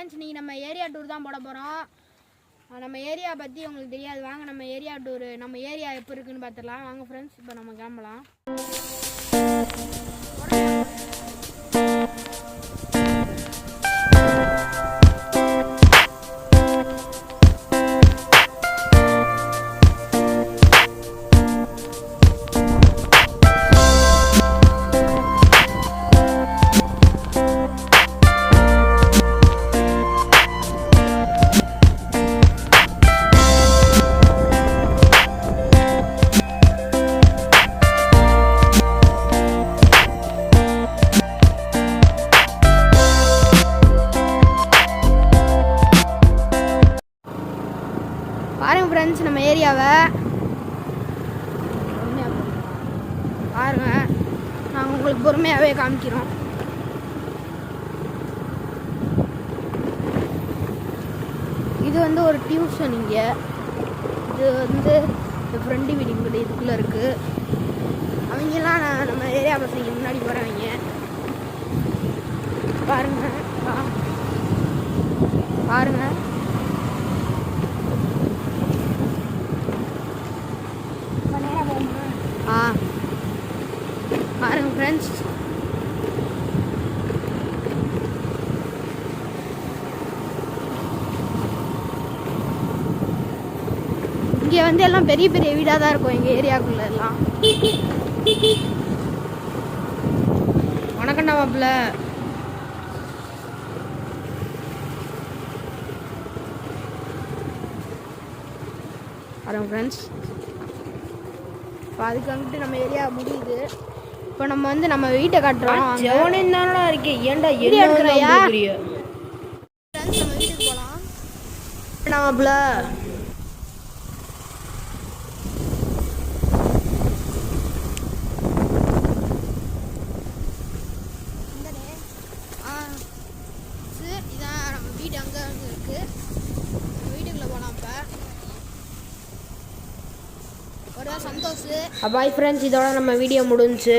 Friends, நீங்கள் நம்ம area tour தான் போட போகிறோம். நம்ம ஏரியா பற்றி உங்களுக்கு தெரியாது. வாங்க நம்ம ஏரியா டூர், நம்ம ஏரியா எப்போ இருக்குன்னு பார்த்துடலாம். வாங்க ஃப்ரெண்ட்ஸ், இப்போ நம்ம கிளம்பலாம். பாருங்க ஃப்ரெண்ட்ஸ், நம்ம ஏரியாவை பாருங்க. நாங்கள் உங்களுக்கு பொறுமையாகவே காமிக்கிறோம். இது வந்து ஒரு டியூஷன். இங்கே இது வந்து இந்த ஃப்ரெண்டு வீடு இதுக்குள்ளே இருக்குது. அவங்கெல்லாம் நம்ம ஏரியா பசங்க முன்னாடி போகிறவங்க. பாருங்க பாருங்க பாருங்க ஃப்ரெண்ட்ஸ், இங்கே வந்து எல்லாம் பெரிய பெரிய வீடாக தான் இருக்கும் எங்கள் ஏரியாவுக்குள்ள எல்லாம். வணக்கம்டா மாப்பிள்ள. பாருங்க ஃப்ரெண்ட்ஸ், இப்போ அதுக்கு வந்துட்டு நம்ம ஏரியா முடியுது. இப்போ நம்ம வந்து நம்ம வீட்டை காட்டுறோம். ஜெவனேந்தானடா இருக்கே, ஏன்டா வீடியோ எடுக்கிறையா? ஃப்ரெண்ட்ஸ், நம்ம வீட்டுக்கு போகலாம். மாப்ள இதான் நம்ம வீடு அங்கே இருக்கு. நம்ம வீட்டுக்குள்ளே போகலாம். இப்போ ஒரு சந்தோஷ். பாய் ஃப்ரெண்ட்ஸ், இதோட நம்ம வீடியோ முடிஞ்சுச்சு.